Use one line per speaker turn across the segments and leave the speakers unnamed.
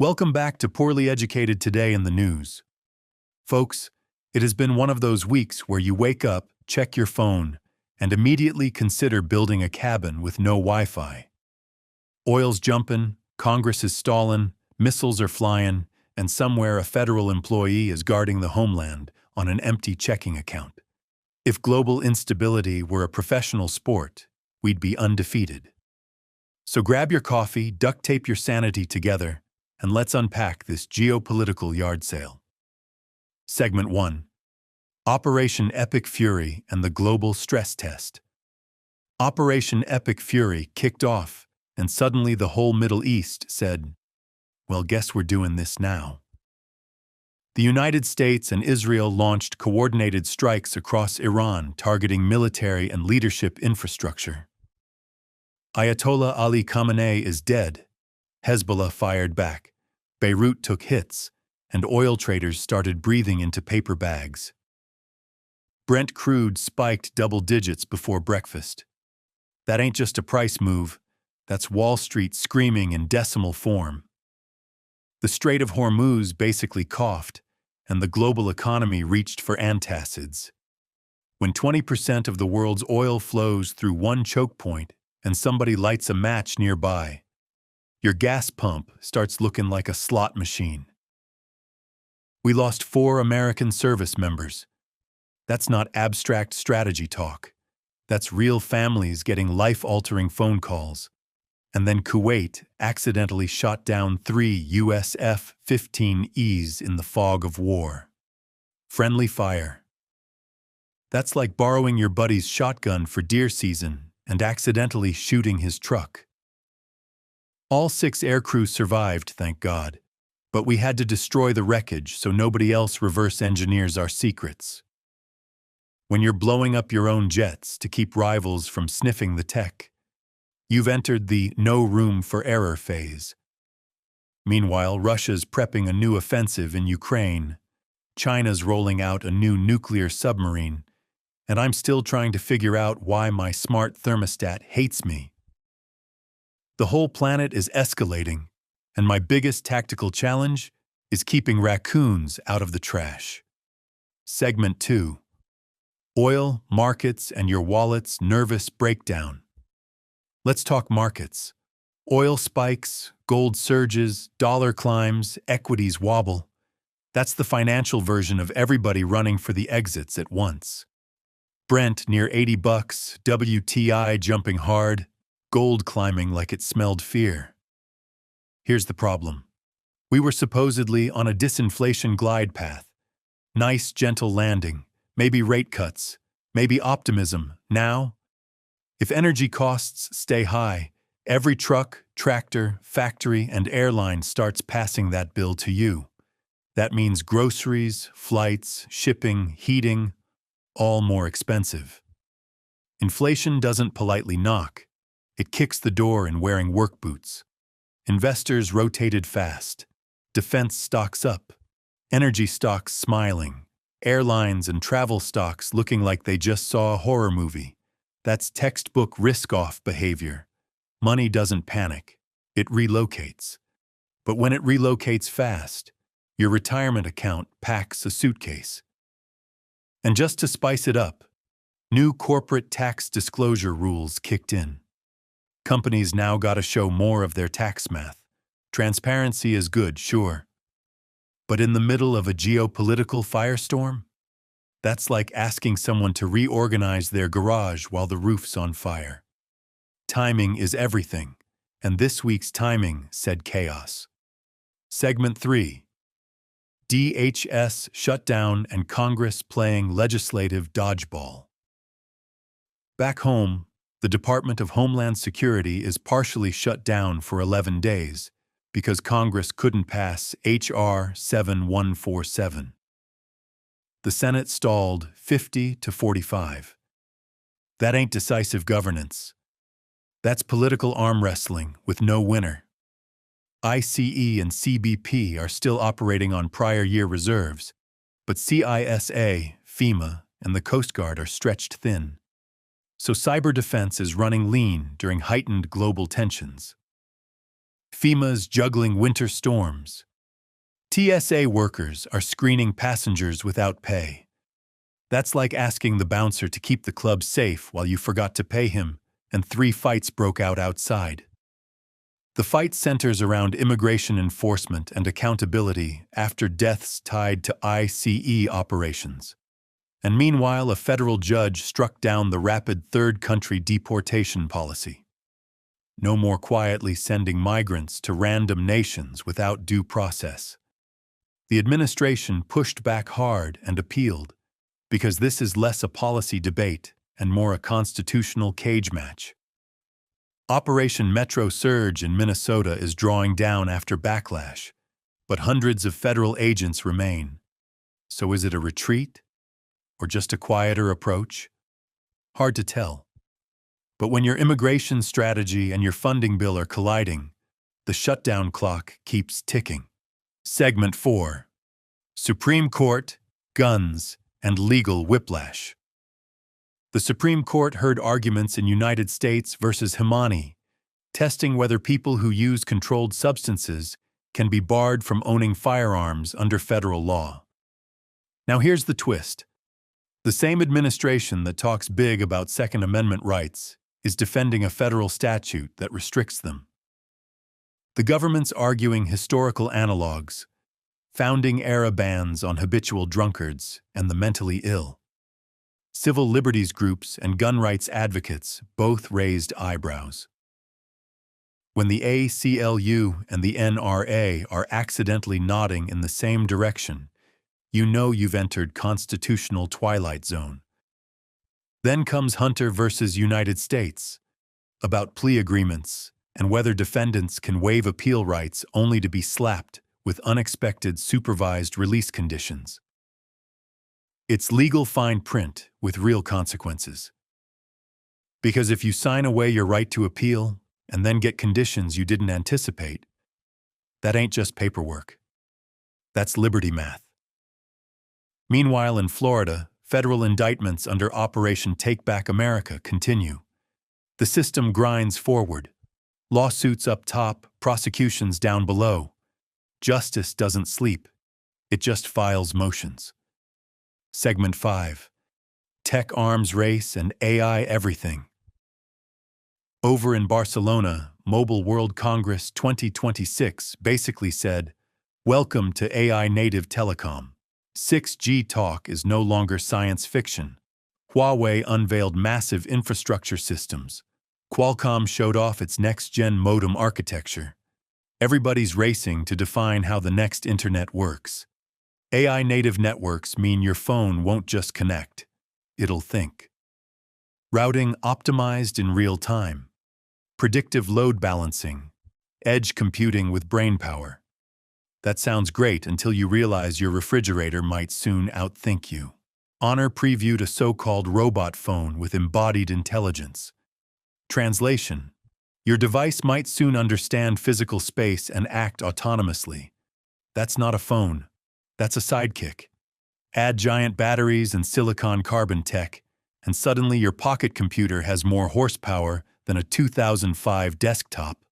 Welcome back to Poorly Educated Today in the News. Folks, it has been one of those weeks where you wake up, check your phone, and immediately consider building a cabin with no Wi-Fi. Oil's jumping, Congress is stalling, missiles are flying, and somewhere a federal employee is guarding the homeland on an empty checking account. If global instability were a professional sport, we'd be undefeated. So grab your coffee, duct tape your sanity together, and let's unpack this geopolitical yard sale. Segment 1. Operation Epic Fury and the Global Stress Test. Operation Epic Fury kicked off, and suddenly the whole Middle East said, well, guess we're doing this now. The United States and Israel launched coordinated strikes across Iran targeting military and leadership infrastructure. Ayatollah Ali Khamenei is dead. Hezbollah fired back. Beirut took hits, and oil traders started breathing into paper bags. Brent crude spiked double digits before breakfast. That ain't just a price move, that's Wall Street screaming in decimal form. The Strait of Hormuz basically coughed, and the global economy reached for antacids. When 20% of the world's oil flows through one choke point and somebody lights a match nearby, your gas pump starts looking like a slot machine. We lost 4 American service members. That's not abstract strategy talk. That's real families getting life-altering phone calls. And then Kuwait accidentally shot down 3 US F-15Es in the fog of war. Friendly fire. That's like borrowing your buddy's shotgun for deer season and accidentally shooting his truck. All 6 aircrew survived, thank God, but we had to destroy the wreckage so nobody else reverse engineers our secrets. When you're blowing up your own jets to keep rivals from sniffing the tech, you've entered the no room for error phase. Meanwhile, Russia's prepping a new offensive in Ukraine, China's rolling out a new nuclear submarine, and I'm still trying to figure out why my smart thermostat hates me. The whole planet is escalating, and my biggest tactical challenge is keeping raccoons out of the trash. Segment 2. Oil, markets, and your wallet's nervous breakdown. Let's talk markets. Oil spikes, gold surges, dollar climbs, equities wobble. That's the financial version of everybody running for the exits at once. Brent near $80, WTI jumping hard, gold climbing like it smelled fear. Here's the problem. We were supposedly on a disinflation glide path. Nice, gentle landing, maybe rate cuts, maybe optimism. Now, if energy costs stay high, every truck, tractor, factory, and airline starts passing that bill to you. That means groceries, flights, shipping, heating, all more expensive. Inflation doesn't politely knock. It kicks the door in wearing work boots. Investors rotated fast. Defense stocks up. Energy stocks smiling. Airlines and travel stocks looking like they just saw a horror movie. That's textbook risk-off behavior. Money doesn't panic. It relocates. But when it relocates fast, your retirement account packs a suitcase. And just to spice it up, new corporate tax disclosure rules kicked in. Companies now gotta show more of their tax math. Transparency is good, sure. But in the middle of a geopolitical firestorm? That's like asking someone to reorganize their garage while the roof's on fire. Timing is everything, and this week's timing said chaos. Segment 3. DHS shutdown and Congress playing legislative dodgeball. Back home, the Department of Homeland Security is partially shut down for 11 days because Congress couldn't pass H.R. 7147. The Senate stalled 50 to 45. That ain't decisive governance. That's political arm wrestling with no winner. ICE and CBP are still operating on prior year reserves, but CISA, FEMA, and the Coast Guard are stretched thin. So cyber defense is running lean during heightened global tensions. FEMA's juggling winter storms. TSA workers are screening passengers without pay. That's like asking the bouncer to keep the club safe while you forgot to pay him, and 3 fights broke out outside. The fight centers around immigration enforcement and accountability after deaths tied to ICE operations. And meanwhile, a federal judge struck down the rapid third-country deportation policy. No more quietly sending migrants to random nations without due process. The administration pushed back hard and appealed, because this is less a policy debate and more a constitutional cage match. Operation Metro Surge in Minnesota is drawing down after backlash, but hundreds of federal agents remain. So is it a retreat? Or just a quieter approach? Hard to tell. But when your immigration strategy and your funding bill are colliding, the shutdown clock keeps ticking. Segment 4. Supreme Court, Guns, and Legal Whiplash. The Supreme Court heard arguments in United States versus Himani, testing whether people who use controlled substances can be barred from owning firearms under federal law. Now here's the twist. The same administration that talks big about Second Amendment rights is defending a federal statute that restricts them. The government's arguing historical analogs, founding-era bans on habitual drunkards and the mentally ill. Civil liberties groups and gun rights advocates both raised eyebrows. When the ACLU and the NRA are accidentally nodding in the same direction, you know you've entered constitutional twilight zone. Then comes Hunter versus United States, about plea agreements and whether defendants can waive appeal rights only to be slapped with unexpected supervised release conditions. It's legal fine print with real consequences. Because if you sign away your right to appeal and then get conditions you didn't anticipate, that ain't just paperwork. That's liberty math. Meanwhile, in Florida, federal indictments under Operation Take Back America continue. The system grinds forward. Lawsuits up top, prosecutions down below. Justice doesn't sleep. It just files motions. Segment 5. Tech arms race and AI everything. Over in Barcelona, Mobile World Congress 2026 basically said, "Welcome to AI native telecom. 6G talk is no longer science fiction." Huawei unveiled massive infrastructure systems. Qualcomm showed off its next-gen modem architecture. Everybody's racing to define how the next internet works. AI native networks mean your phone won't just connect, it'll think. Routing optimized in real time. Predictive load balancing. Edge computing with brain power. That sounds great until you realize your refrigerator might soon outthink you. Honor previewed a so-called robot phone with embodied intelligence. Translation: your device might soon understand physical space and act autonomously. That's not a phone. That's a sidekick. Add giant batteries and silicon-carbon tech, and suddenly your pocket computer has more horsepower than a 2005 desktop.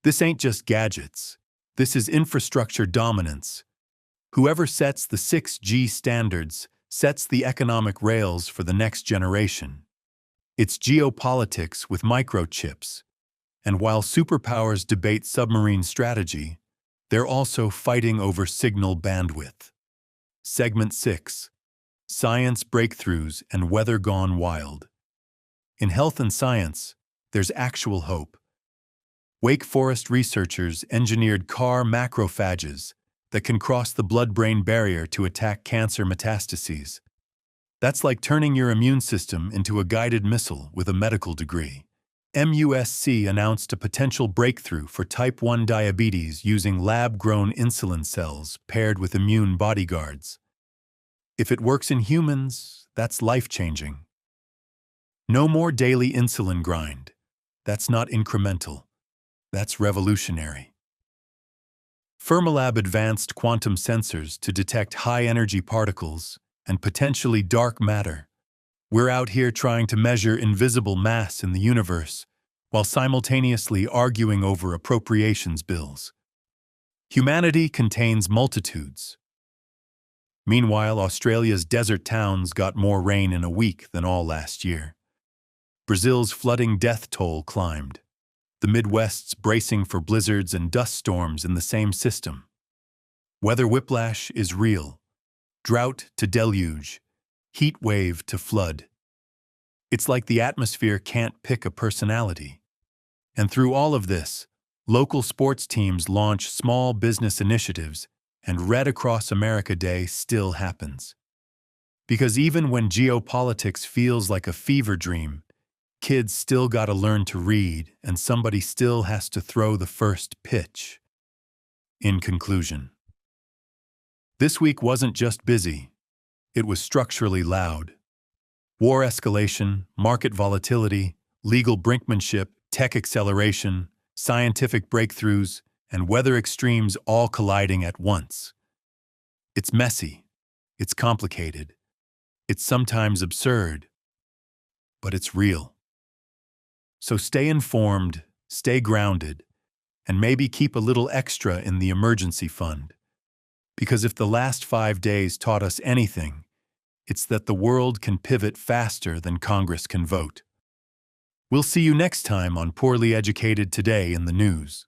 This ain't just gadgets. This is infrastructure dominance. Whoever sets the 6G standards sets the economic rails for the next generation. It's geopolitics with microchips. And while superpowers debate submarine strategy, they're also fighting over signal bandwidth. Segment 6. Science breakthroughs and weather gone wild. In health and science, there's actual hope. Wake Forest researchers engineered CAR macrophages that can cross the blood-brain barrier to attack cancer metastases. That's like turning your immune system into a guided missile with a medical degree. MUSC announced a potential breakthrough for type 1 diabetes using lab-grown insulin cells paired with immune bodyguards. If it works in humans, that's life-changing. No more daily insulin grind. That's not incremental. That's revolutionary. Fermilab advanced quantum sensors to detect high-energy particles and potentially dark matter. We're out here trying to measure invisible mass in the universe while simultaneously arguing over appropriations bills. Humanity contains multitudes. Meanwhile, Australia's desert towns got more rain in a week than all last year. Brazil's flooding death toll climbed. The Midwest's bracing for blizzards and dust storms in the same system. Weather whiplash is real. Drought to deluge, heat wave to flood. It's like the atmosphere can't pick a personality. And through all of this, local sports teams launch small business initiatives, and Red Across America Day still happens. Because even when geopolitics feels like a fever dream, kids still gotta learn to read, and somebody still has to throw the first pitch. In conclusion, this week wasn't just busy, it was structurally loud. War escalation, market volatility, legal brinkmanship, tech acceleration, scientific breakthroughs, and weather extremes all colliding at once. It's messy, it's complicated, it's sometimes absurd, but it's real. So stay informed, stay grounded, and maybe keep a little extra in the emergency fund. Because if the last 5 days taught us anything, it's that the world can pivot faster than Congress can vote. We'll see you next time on Poorly Educated Today in the News.